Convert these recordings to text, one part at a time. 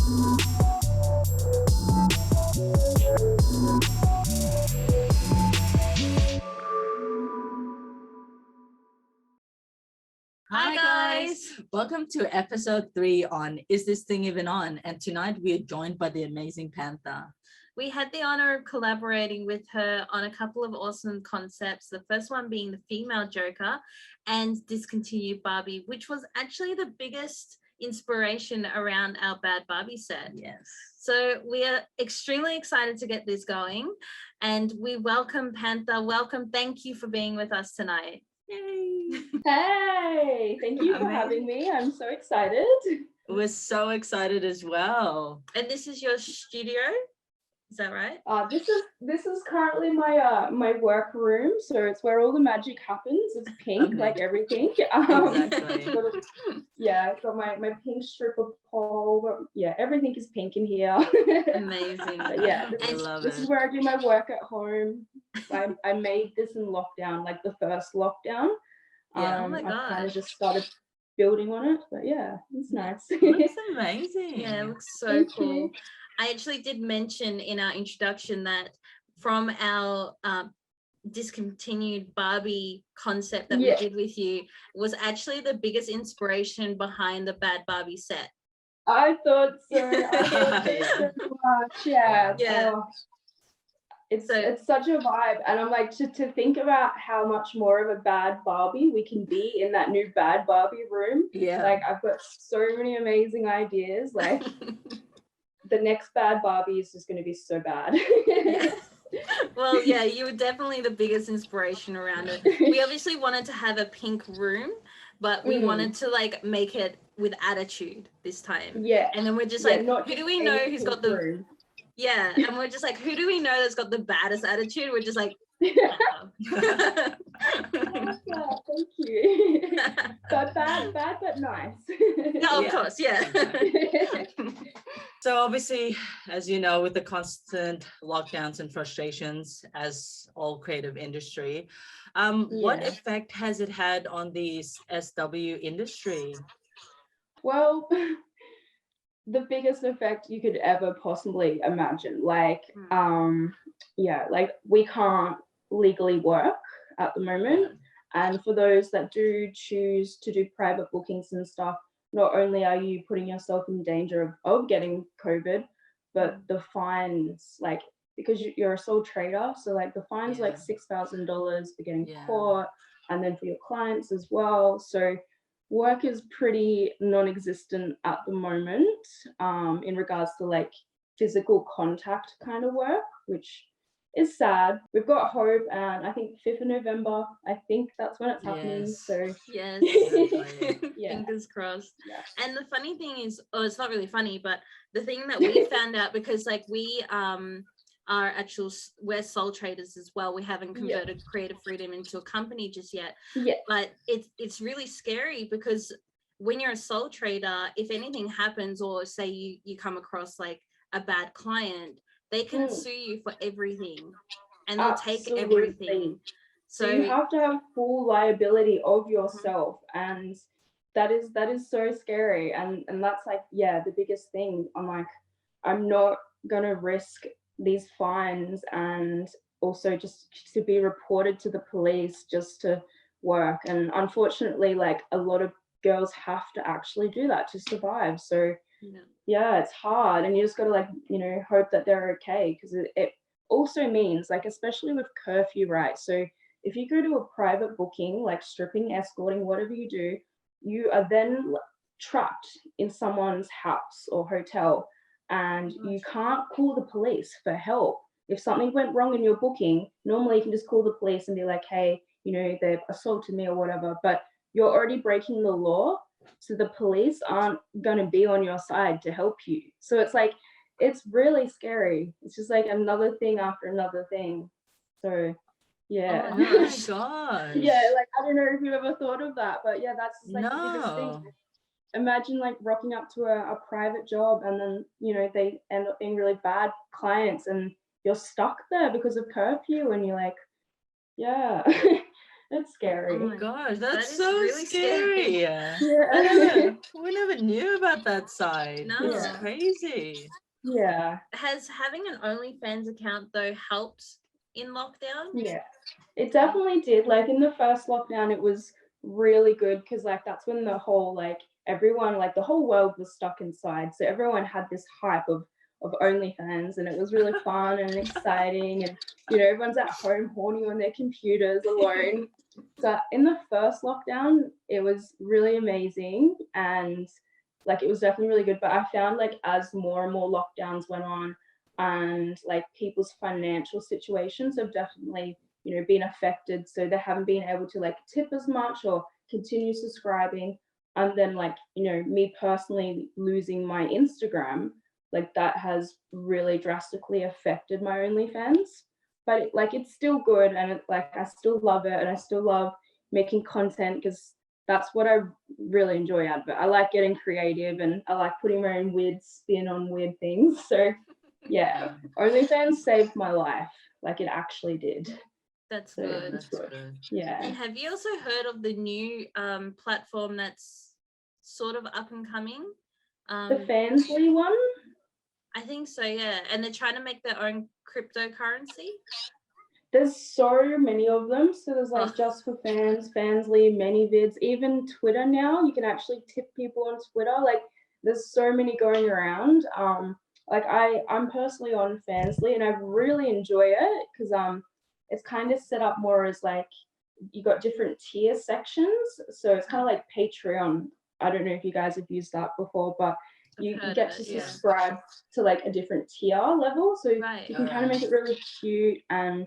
Hi guys! Welcome to episode 3 on Is This Thing Even On? And tonight we are joined by the amazing Panther. We had the honor of collaborating with her on a couple of awesome concepts. The first one being the female Joker and Discontinued Barbie, which was actually the biggest inspiration around our Bad Barbie set. Yes. So we are extremely excited to get this going, and we welcome Panther. Welcome. Thank you for being with us tonight. Yay! Hey, thank you for having me. I'm so excited. We're so excited as well. And this is your studio, is that right? This is currently my my work room, so it's where all the magic happens. It's pink, like everything. Exactly. It's got my pink strip of pole. Yeah, everything is pink in here. Amazing. This is where I do my work at home. I made this in lockdown, like the first lockdown. Oh my gosh. I kind of just started building on it, but yeah, it's nice. It looks amazing. Yeah, it looks so Thank cool. you. I actually did mention in our introduction that from our discontinued Barbie concept that we did with you was actually the biggest inspiration behind the Bad Barbie set. I thought so. I thought so much. Yeah. Oh, it's such a vibe, and I'm like to think about how much more of a bad Barbie we can be in that new Bad Barbie room. Yeah. Like I've got so many amazing ideas. Like the next Bad Barbie is just going to be so bad. Well, yeah, you were definitely the biggest inspiration around it. We obviously wanted to have a pink room, but we wanted to like make it with attitude this time. Yeah. And then we're just like, who do we know who's got the room. Yeah, and we're just like, who do we know that's got the baddest attitude? We're just like, Thank you. But bad but nice. No, of course, yeah. So obviously, as you know, with the constant lockdowns and frustrations as all creative industry, what effect has it had on the SW industry? Well, the biggest effect you could ever possibly imagine. Like, like we can't legally work at the moment. And for those that do choose to do private bookings and stuff, not only are you putting yourself in danger of getting COVID, but the fines, like, because you're a sole trader, so like the fines like $6,000 for getting caught, and then for your clients as well. So work is pretty non-existent at the moment in regards to like physical contact kind of work, which is sad. We've got hope, and I think 5th of November, I think that's when it's happening. So yes. Fingers crossed. Yeah. And the funny thing is, it's not really funny, but the thing that we found out, because like we we're sole traders as well. We haven't converted Creative Freedom into a company just yet. But it's really scary because when you're a sole trader, if anything happens, or say you come across like a bad client, they can sue you for everything, and they'll take everything. So you have to have full liability of yourself, and that is so scary. And that's like, the biggest thing. I'm like, I'm not gonna risk these fines and also just to be reported to the police just to work. And unfortunately, like a lot of girls have to actually do that to survive. So it's hard, and you just got to like, hope that they're okay, because it also means, like, especially with curfew, right? So if you go to a private booking, like stripping, escorting, whatever you do, you are then trapped in someone's house or hotel, and you can't call the police for help. If something went wrong in your booking, normally you can just call the police and be like, hey, they've assaulted me or whatever, but you're already breaking the law. So the police aren't going to be on your side to help you. So it's like, it's really scary. It's just like another thing after another thing. So yeah. Oh my gosh. Yeah, like I don't know if you've ever thought of that, but yeah, that's like the biggest thing. Imagine like rocking up to a private job, and then they end up being really bad clients, and you're stuck there because of curfew, and you're like, It's scary. Oh my gosh, That that's is so really scary. Yeah. We never knew about that side. No. It's Yeah. crazy. Yeah. Has having an OnlyFans account though helped in lockdown? Yeah. It definitely did. Like in the first lockdown, it was really good because like that's when the whole like everyone like the whole world was stuck inside. So everyone had this hype of OnlyFans, and it was really fun and exciting. And everyone's at home horny on their computers alone. So in the first lockdown, it was really amazing, and like it was definitely really good. But I found like as more and more lockdowns went on, and like people's financial situations have definitely been affected, so they haven't been able to like tip as much or continue subscribing. And then like me personally losing my Instagram, like that has really drastically affected my OnlyFans. But like it's still good, and like I still love it, and I still love making content because that's what I really enjoy out of it. I like getting creative, and I like putting my own weird spin on weird things. So yeah, OnlyFans saved my life. Like it actually did. That's So good. it's That's good. good. Yeah. And have you also heard of the new platform that's sort of up and coming? The Fansly one? I think so, yeah. And they're trying to make their own cryptocurrency. There's so many of them. So there's like Oh. Just for Fans, Fansly, ManyVids, even Twitter now. You can actually tip people on Twitter. Like there's so many going around. Like I'm personally on Fansly, and I really enjoy it because it's kind of set up more as like you got different tier sections. So it's kind of like Patreon. I don't know if you guys have used that before, but you get to yeah. subscribe to like a different tier level. So Right. you can kind of make it really cute, and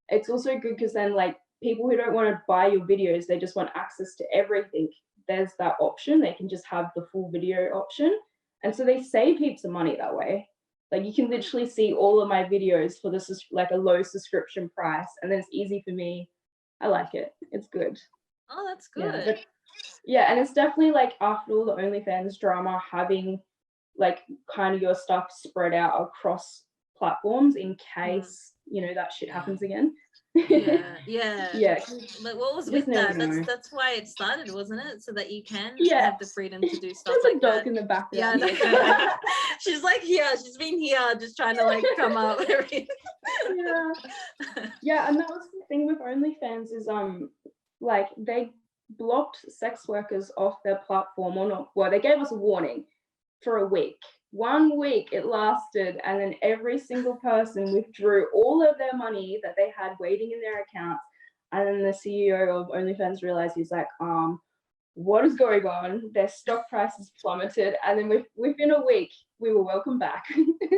it's also good because then like people who don't want to buy your videos, they just want access to everything. There's that option. They can just have the full video option. And so they save heaps of money that way. Like you can literally see all of my videos for this like a low subscription price, and then it's easy for me. I like it. It's good. Oh, that's Yeah, good. but yeah, and it's definitely like after all the OnlyFans drama, having like kind of your stuff spread out across platforms in case that shit happens again. Yeah. Yeah, Like what was just with that? never know. That's why it started, wasn't it? So that you can Yeah. have the freedom to do stuff There's like a dog that. in the Yeah, background. no. She's like here. She's been here, just trying to like come up. Yeah, and that was the thing with OnlyFans is like they blocked sex workers off their platform, or not. Well, they gave us a warning for a week. 1 week it lasted, and then every single person withdrew all of their money that they had waiting in their accounts. And then the CEO of OnlyFans realized, he's like, what is going on? Their stock prices plummeted, and then within a week we were welcome back.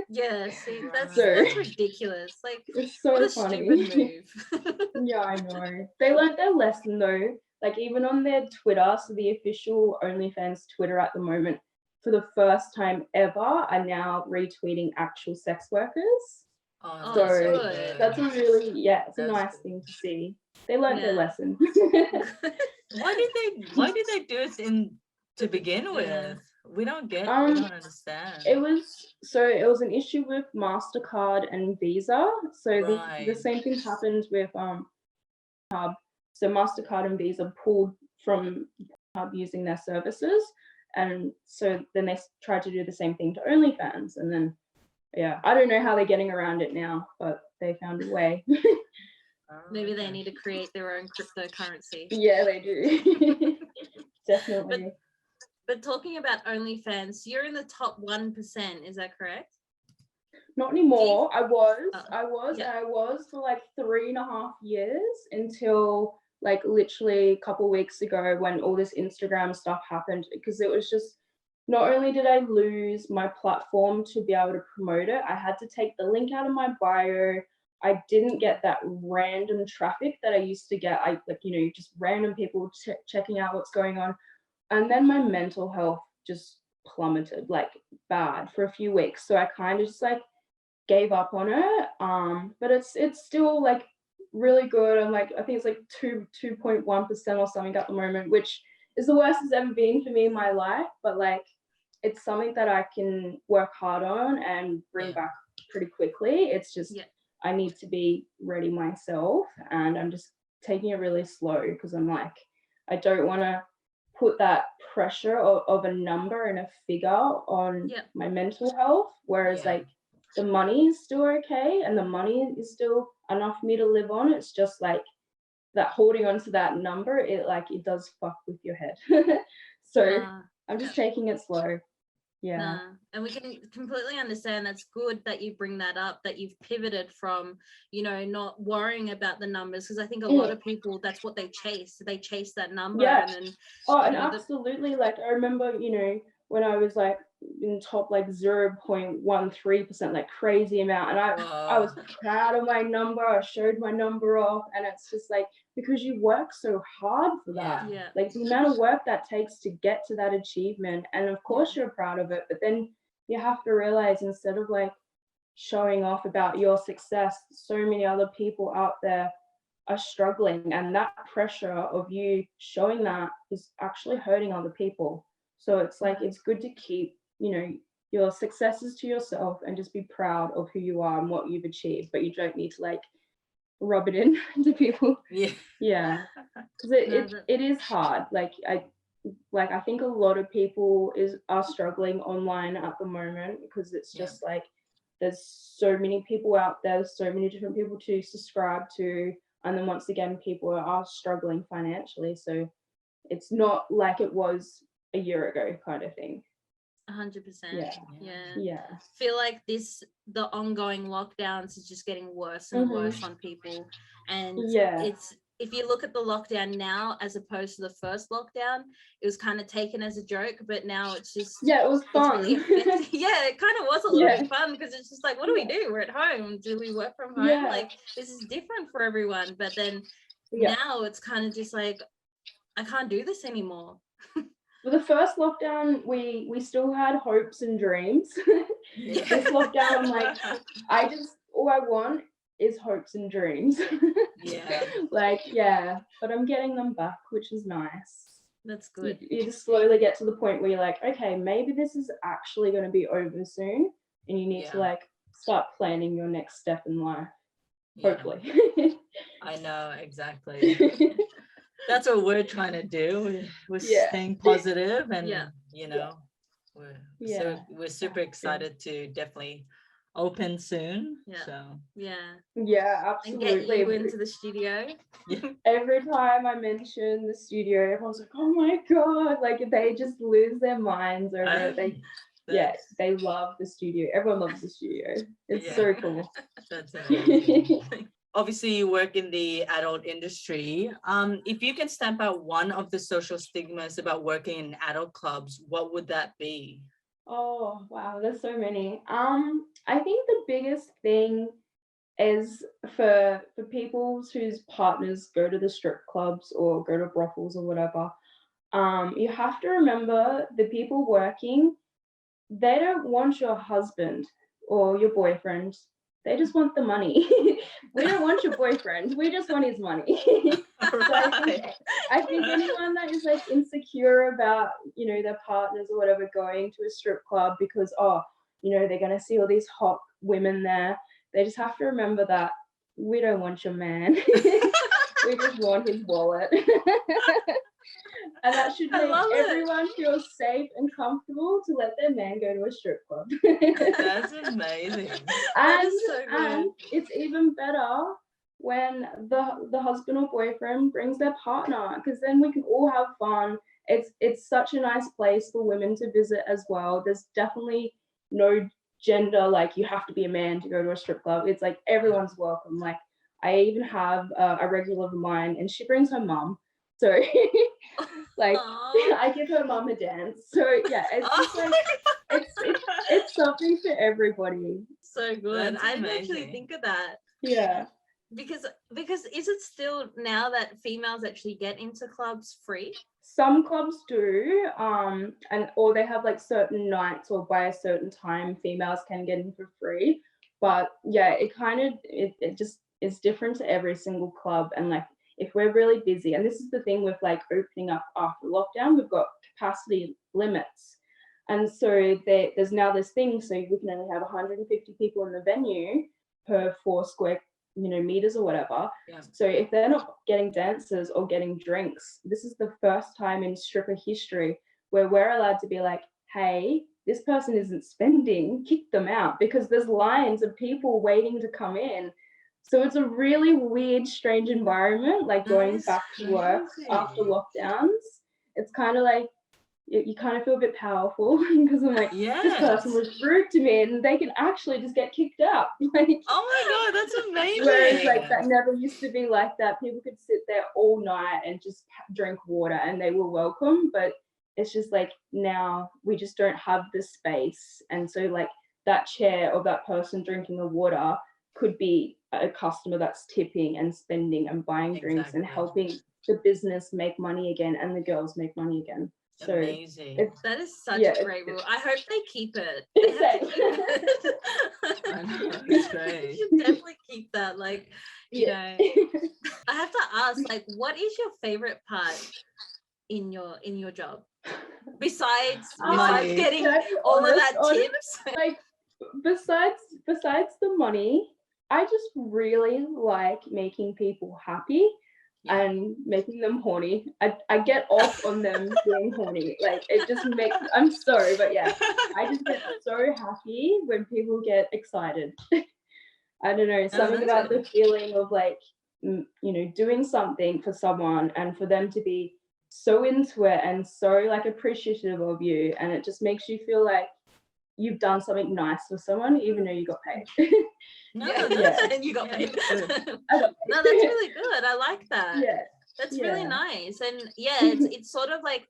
Yeah, see, that's ridiculous. Like, It's so what a funny. stupid move. Yeah, I know. They learned their lesson though. Like even on their Twitter, so the official OnlyFans Twitter at the moment, for the first time ever, are now retweeting actual sex workers. Oh, So that's good. that's a really it's a That's nice good. thing to see. They learned their lesson. Why did they do it to begin with? Yeah. We don't understand. It was an issue with MasterCard and Visa. So the same thing happened with Hub. So MasterCard and Visa pulled from Hub using their services. And so then they tried to do the same thing to OnlyFans. And then I don't know how they're getting around it now, but they found a way. Maybe they need to create their own cryptocurrency. Yeah, they do. Definitely. But talking about OnlyFans, you're in the top 1%, is that correct? Not anymore. I was for like 3.5 years until like literally a couple of weeks ago when all this Instagram stuff happened, because it was just, not only did I lose my platform to be able to promote it, I had to take the link out of my bio. I didn't get that random traffic that I used to get. Just random people checking out what's going on. And then my mental health just plummeted like bad for a few weeks. So I kind of just like gave up on it. But it's still like really good. I'm like, I think it's like 2.1% or something at the moment, which is the worst it's ever been for me in my life. But like, it's something that I can work hard on and bring back pretty quickly. It's just I need to be ready myself, and I'm just taking it really slow, because I'm like, I don't want to put that pressure of a number and a figure on my mental health, whereas like the money is still okay and the money is still enough for me to live on. It's just like that holding on to that number, it does fuck with your head. So I'm just taking it slow. Yeah. And we can completely understand. That's good that you bring that up, that you've pivoted from, you know, not worrying about the numbers, because I think a lot of people, that's what they chase that number. And then and absolutely, like I remember, you know, when I was like in top like 0.13%, like crazy amount, and I was proud of my number. I showed my number off, and it's just like, because you work so hard for that, like the amount of work that takes to get to that achievement, and of course you're proud of it, but then you have to realize, instead of like showing off about your success, so many other people out there are struggling, and that pressure of you showing that is actually hurting other people. So it's like, it's good to keep, you know, your successes to yourself and just be proud of who you are and what you've achieved, but you don't need to like rub it in to people. Because it is hard. Like I think a lot of people are struggling online at the moment, because it's just like, there's so many people out there, there's so many different people to subscribe to, and then once again people are struggling financially, so it's not like it was a year ago kind of thing. 100%. Feel like the ongoing lockdowns is just getting worse and worse on people, and it's, if you look at the lockdown now as opposed to the first lockdown, it was kind of taken as a joke, but now it's just it was fun. Really it kind of was a little bit fun, because it's just like, what do we do? We're at home. Do we work from home? Like, this is different for everyone. But then now it's kind of just like, I can't do this anymore. For the first lockdown, we still had hopes and dreams. This lockdown, I'm like, all I want is hopes and dreams. But I'm getting them back, which is nice. That's good. You just slowly get to the point where you're like, okay, maybe this is actually going to be over soon, and you need to like start planning your next step in life. Hopefully. I know, exactly. That's what we're trying to do. We're staying positive, and you know, we're super excited to definitely open soon. Absolutely. And get you into the studio. Every time I mention the studio, everyone's like, oh my god, like they just lose their minds over it. They love the studio. Everyone loves the studio. It's so cool. That's amazing. Obviously you work in the adult industry. If you can stamp out one of the social stigmas about working in adult clubs, what would that be? Oh wow, there's so many. I think the biggest thing is for people whose partners go to the strip clubs or go to brothels or whatever, you have to remember the people working, they don't want your husband or your boyfriend. They just want the money. We don't want your boyfriend. We just want his money. So I think anyone that is like insecure about, you know, their partners or whatever going to a strip club because, you know, they're going to see all these hot women there, they just have to remember that we don't want your man. We just want his wallet. And that should make everyone feel safe and comfortable to let their man go to a strip club. That's amazing. And it's even better when the husband or boyfriend brings their partner, because then we can all have fun. It's such a nice place for women to visit as well. There's definitely no gender, like you have to be a man to go to a strip club. It's like everyone's welcome. Like I even have a regular of mine, and she brings her mum. So like I give her mum a dance. So yeah, it's just like it's something for everybody. So good. I didn't actually think of that. Yeah. Because is it still now that females actually get into clubs free? Some clubs do, or they have like certain nights, or by a certain time females can get in for free. But yeah, it just is different to every single club. And like if we're really busy, and this is the thing with like opening up after lockdown, we've got capacity limits. And so there's now this thing, so we can only have 150 people in the venue per 4 square meters or whatever. Yeah. So if they're not getting dancers or getting drinks, this is the first time in stripper history where we're allowed to be like, hey, this person isn't spending, kick them out, because there's lines of people waiting to come in. So it's a really weird, strange environment, like going back to work after lockdowns. It's kind of like, you kind of feel a bit powerful because I'm like, this person was rude to me and they can actually just get kicked out. Like, oh my God, that's amazing. Whereas like that never used to be like that. People could sit there all night and just drink water and they were welcome. But it's just like now we just don't have the space. And so like that chair of that person drinking the water could be a customer that's tipping and spending and buying drinks and helping the business make money again and the girls make money again. So amazing. That is such a great rule. I hope they keep it. They have to keep it. I know, it's great. You should definitely keep that. Like, you know, I have to ask, like, what is your favorite part in your job? Besides getting all of that tips? Like besides the money, I just really like making people happy. And making them horny. I get off on them being horny. Like it just makes, I'm sorry, but yeah, I just get so happy when people get excited. I don't know, something about the feeling of like, doing something for someone and for them to be so into it and so like appreciative of you. And it just makes you feel like you've done something nice for someone, even though you got paid. And you got paid. No, that's really good. I like that. Yeah, that's really nice. And it's sort of like,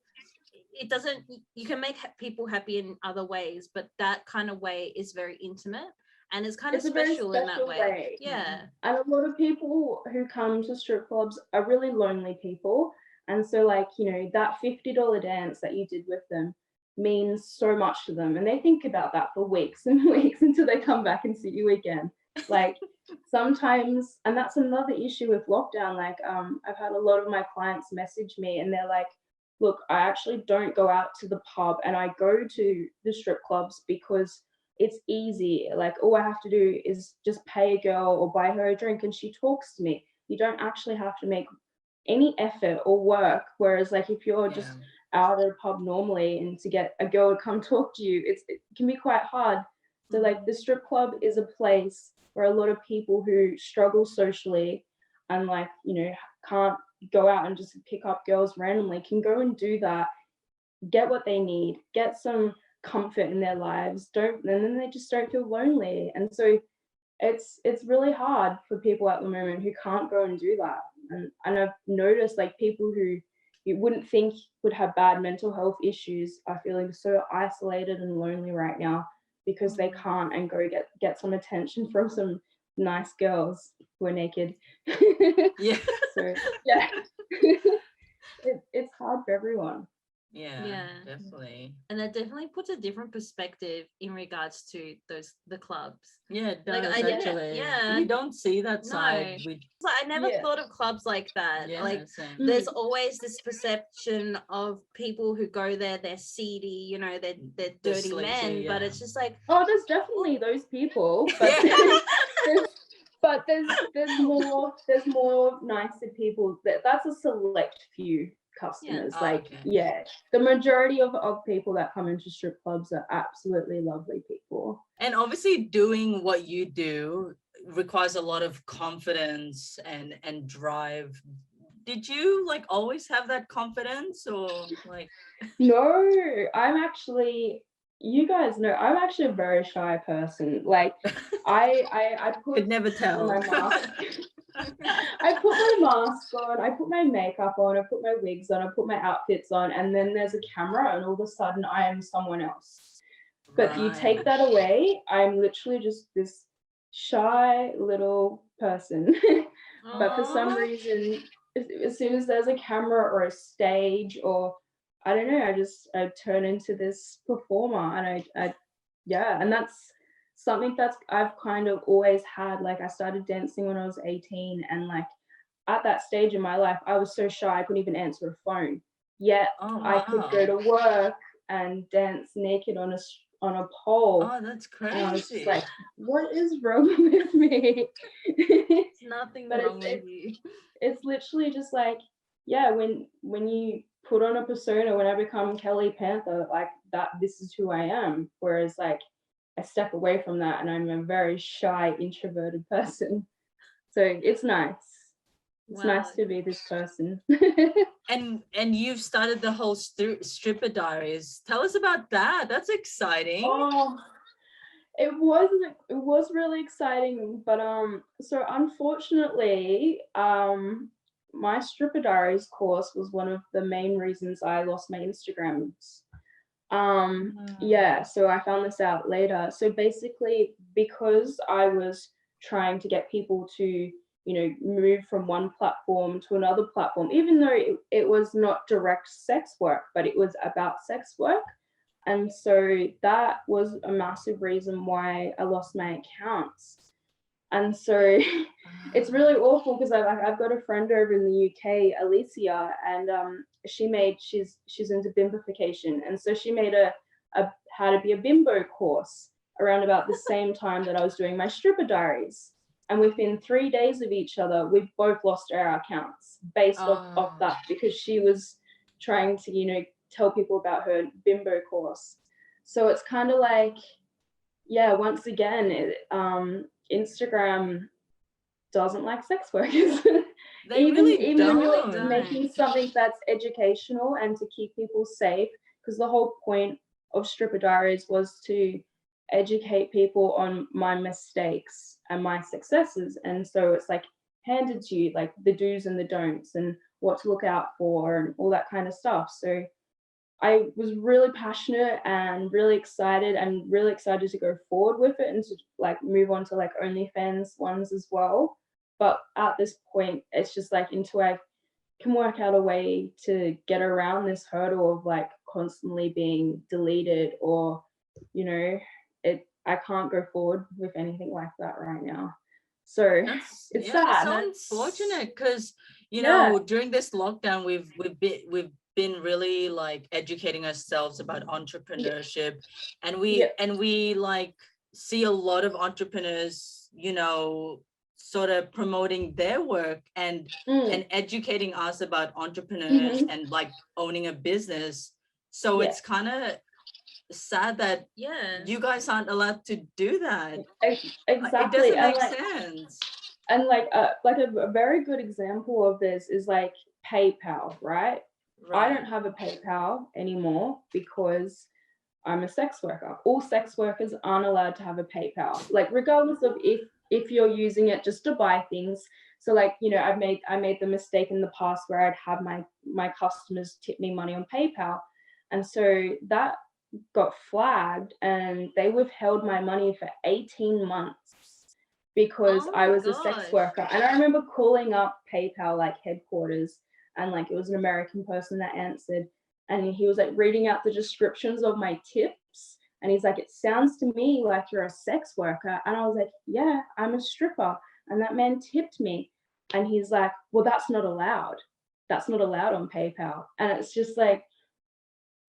it doesn't, you can make people happy in other ways, but that kind of way is very intimate and it's kind of special in that way. Yeah. And a lot of people who come to strip clubs are really lonely people, and so like that $50 dance that you did with them means so much to them, and they think about that for weeks and weeks until they come back and see you again. Like sometimes, and that's another issue with lockdown, like I've had a lot of my clients message me and they're like, look, I actually don't go out to the pub and I go to the strip clubs because it's easy. Like all I have to do is just pay a girl or buy her a drink and she talks to me. You don't actually have to make any effort or work, whereas like if you're just out at a pub normally and to get a girl to come talk to you, it can be quite hard. So like the strip club is a place where a lot of people who struggle socially and like can't go out and just pick up girls randomly can go and do that, get what they need, get some comfort in their lives, and then they just don't feel lonely. And so it's really hard for people at the moment who can't go and do that. And I've noticed like people who you wouldn't think would have bad mental health issues are feeling so isolated and lonely right now because they can't and go get some attention from some nice girls who are naked. So it's hard for everyone. Definitely. And that definitely puts a different perspective in regards to the clubs. It does, like, actually. You don't see that side. I never thought of clubs like that. There's always this perception of people who go there, they're seedy, they're dirty men, but it's just like, oh, there's definitely those people, but there's more nicer people. That's a select few customers. The majority of people that come into strip clubs are absolutely lovely people. And obviously doing what you do requires a lot of confidence and drive. Did you like always have that confidence, or like? No, you guys know I'm actually a very shy person. Like I could never tell. My mask. I put my mask on, I put my makeup on, I put my wigs on, I put my outfits on, and then there's a camera and all of a sudden I am someone else. But you take that away, I'm literally just this shy little person. But for some reason, as soon as there's a camera or a stage or I don't know, I turn into this performer, and and that's something that's I've kind of always had. Like I started dancing when I was 18, and like at that stage in my life I was so shy I couldn't even answer a phone, yet I could go to work and dance naked on on a pole. Oh, that's And I was just crazy. like, what is wrong with me? There's nothing But wrong with you. it's literally just like, yeah, when you put on a persona, when I become Kellie Panther, like that, this is who I am. Whereas like I step away from that and I'm a very shy, introverted person. So it's nice. It's Wow. nice to be this person. And you've started the whole stripper diaries. Tell us about that. That's exciting. Oh, it was really exciting, but so unfortunately, my stripper diaries course was one of the main reasons I lost my Instagrams. Yeah, so I found this out later. So basically, because I was trying to get people to, move from one platform to another platform, even though it was not direct sex work, but it was about sex work. And so that was a massive reason why I lost my accounts. And so it's really awful because I've got a friend over in the UK, Alicia, and she's into bimbofication, and so she made a how to be a bimbo course around about the same time that I was doing my stripper diaries. And within 3 days of each other, we both lost our accounts based off that, because she was trying to, tell people about her bimbo course. So it's kind of like, yeah, once again, Instagram doesn't like sex workers. They even really even don't. when you're making something that's educational and to keep people safe, because the whole point of stripper diaries was to educate people on my mistakes and my successes. And so it's like handed to you, like the do's and the don'ts and what to look out for and all that kind of stuff. So I was really passionate and really excited to go forward with it and to like move on to like OnlyFans ones as well. But at this point, it's just like until I can work out a way to get around this hurdle of like constantly being deleted, or, I can't go forward with anything like that right now. So it's sad. So unfortunate because Yeah. during this lockdown we've been really like educating ourselves about entrepreneurship, and we like see a lot of entrepreneurs sort of promoting their work and educating us about entrepreneurs and like owning a business. So it's kind of sad that you guys aren't allowed to do that. Exactly. It doesn't make sense. And like a very good example of this is like PayPal, right? I don't have a PayPal anymore because I'm a sex worker. All sex workers aren't allowed to have a PayPal, like regardless of if you're using it just to buy things. So like, I made the mistake in the past where I'd have my customers tip me money on PayPal, and so that got flagged and they withheld my money for 18 months because I was a sex worker. And I remember calling up PayPal like headquarters, and like it was an American person that answered, and he was like reading out the descriptions of my tips, and he's like, it sounds to me like you're a sex worker. And I was like, yeah, I'm a stripper. And that man tipped me, and he's like, well, that's not allowed on PayPal. And it's just like,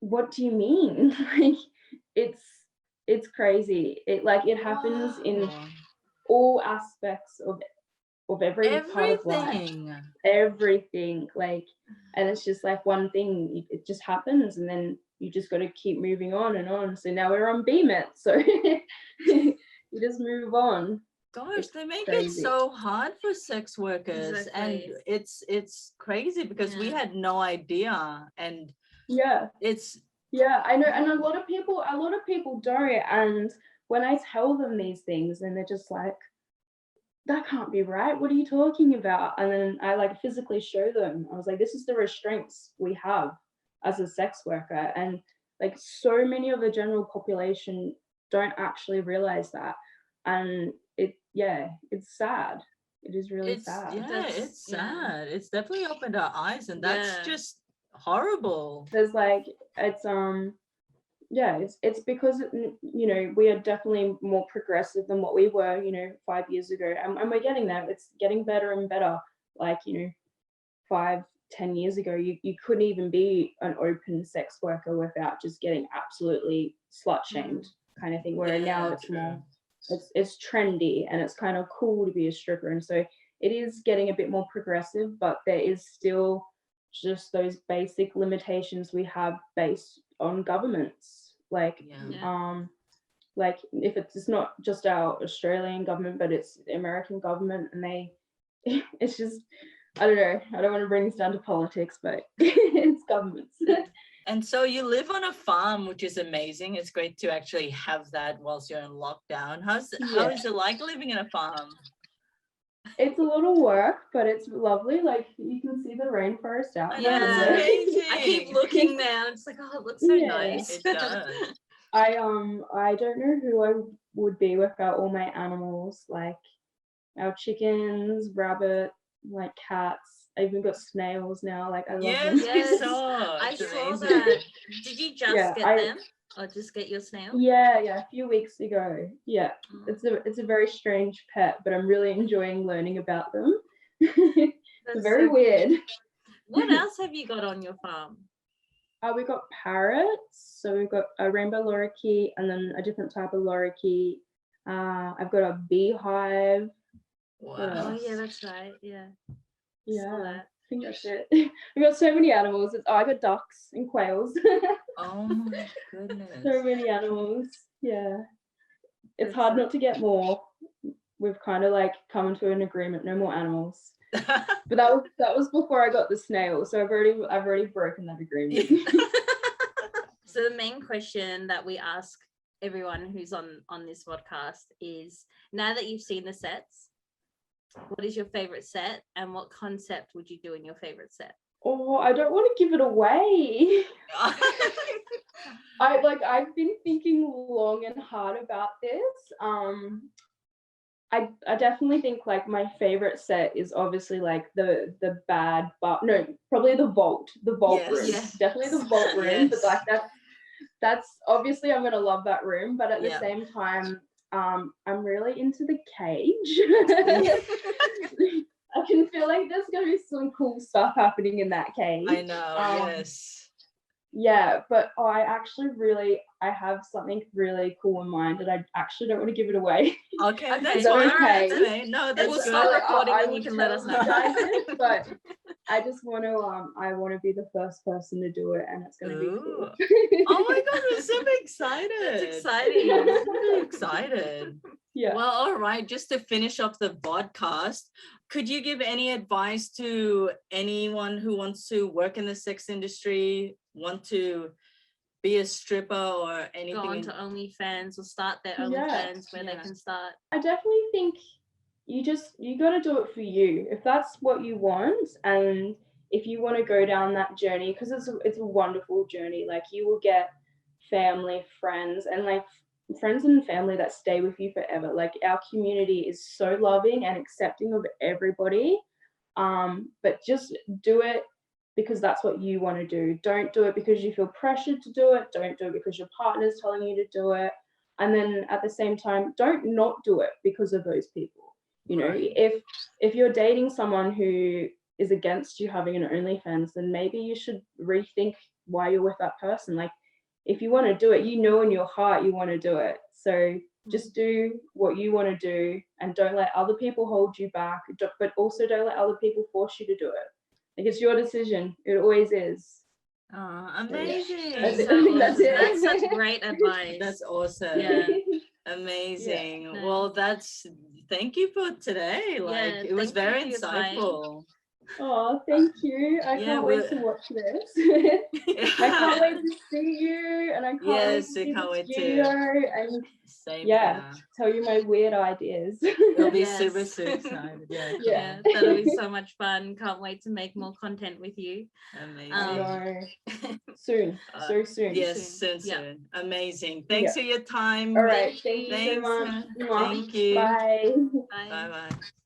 what do you mean? Like it's crazy. It happens in all aspects of every part of life. Everything. Like, and it's just like one thing, it just happens, and then you just got to keep moving on and on. So now we're on BMIT, so you just move on. Gosh, they make it so hard for sex workers. And it's crazy because we had no idea. And I know, and a lot of people don't. And when I tell them these things, and they're just like, that can't be right, what are you talking about? And then I like physically show them. I was like, this is the restraints we have as a sex worker. And like so many of the general population don't actually realize that. And it's sad. It is really sad. It's sad. It's definitely opened our eyes, and that's just horrible. There's like, it's because we are definitely more progressive than what we were 5 years ago, and we're getting there. It's getting better and better. Like 5-10 years ago, you couldn't even be an open sex worker without just getting absolutely slut shamed. kind of thing, where now Yeah, it's true. more, it's trendy and it's kind of cool to be a stripper. And so it is getting a bit more progressive, but there is still just those basic limitations we have based on governments. Like, Yeah. like if it's not just our Australian government, but it's the American government, and they, it's just, I don't know. I don't want to bring this down to politics, but it's governments. And so you live on a farm, which is amazing. It's great to actually have that whilst you're in lockdown. How is it like living in a farm? It's a little work, but it's lovely. Like you can see the rainforest out. Yeah, amazing. I keep looking now. It's like, oh, it looks so nice. It does. I don't know who I would be without all my animals, like our chickens, rabbit, like cats. I even got snails now. Like I love them. Yes, I It's saw amazing. that. Did you just get I- them, or just get your snail? Yeah, a few weeks ago. Yeah, Oh, it's a very strange pet, but I'm really enjoying learning about them. that's Very so weird. cool. What else have you got on your farm? We got parrots. So we've got a rainbow lorikeet and then a different type of lorikeet. I've got a beehive. Wow. Oh yeah, that's right. Yeah. Yeah, Saw I that. think that's it. We've got so many animals. I got ducks and quails. Oh my goodness. So many animals. Yeah. It's That's hard so- not to get more. We've kind of like come to an agreement, no more animals. But that was before I got the snail, so I've already broken that agreement. So the main question that we ask everyone who's on this podcast is, now that you've seen the sets, what is your favorite set and what concept would you do in your favorite set? Oh, I don't want to give it away. I've been thinking long and hard about this. I definitely think like my favorite set is obviously like the bad, but no, probably the vault Yes. room. Yeah. Definitely the vault room. Yes. But like that's obviously I'm gonna love that room. But at the Yeah. same time, I'm really into the cage. I can feel like there's gonna be some cool stuff happening in that cage. I know. Yes. Yeah, but I have something really cool in mind, and I actually don't want to give it away. Okay, Okay. that's Is that fine. okay? That's okay. No, that's We'll good. start recording I and you would can let us tell know. you guys this, but I just want to I want to be the first person to do it, and it's going to be cool. Ooh. Oh my god, I'm so excited. That's exciting. I'm really excited. Yeah. Well, all right, just to finish off the podcast, could you give any advice to anyone who wants to work in the sex industry, want to be a stripper or anything? Go on to OnlyFans or start their Yeah. OnlyFans where they Yeah. can start. I definitely think you got to do it for you. If that's what you want, and if you want to go down that journey, because it's a wonderful journey. Like you will get family, friends, and like friends and family that stay with you forever. Like our community is so loving and accepting of everybody. But just do it because that's what you want to do. Don't do it because you feel pressured to do it. Don't do it because your partner's telling you to do it. And then at the same time, don't not do it because of those people. You know, Right. if you're dating someone who is against you having an OnlyFans, then maybe you should rethink why you're with that person. Like if you want to do it, you know in your heart you want to do it. So just do what you want to do and don't let other people hold you back, but also don't let other people force you to do it. Like it's your decision. It always is. Oh, amazing. That's it. So awesome. That's it. That's such great advice. That's awesome. Yeah. Amazing. Yeah. Well, thank you for today. Like Yeah, it was thank you very for your time. insightful. Oh, thank you. I Yeah, can't wait to watch this. I can't wait to see you, and I can't Yes, wait to we see can't the wait to. studio and Same yeah, here. tell you my weird ideas. We'll be Yes. super excited. Yeah. Yeah, that'll be so much fun. Can't wait to make more content with you. Amazing. I know. Soon, so soon. Yes, Soon. soon. Yeah. Amazing. Thanks for your time. All right. Thank you so Thanks. much. Thank you. Bye. Bye. Bye bye.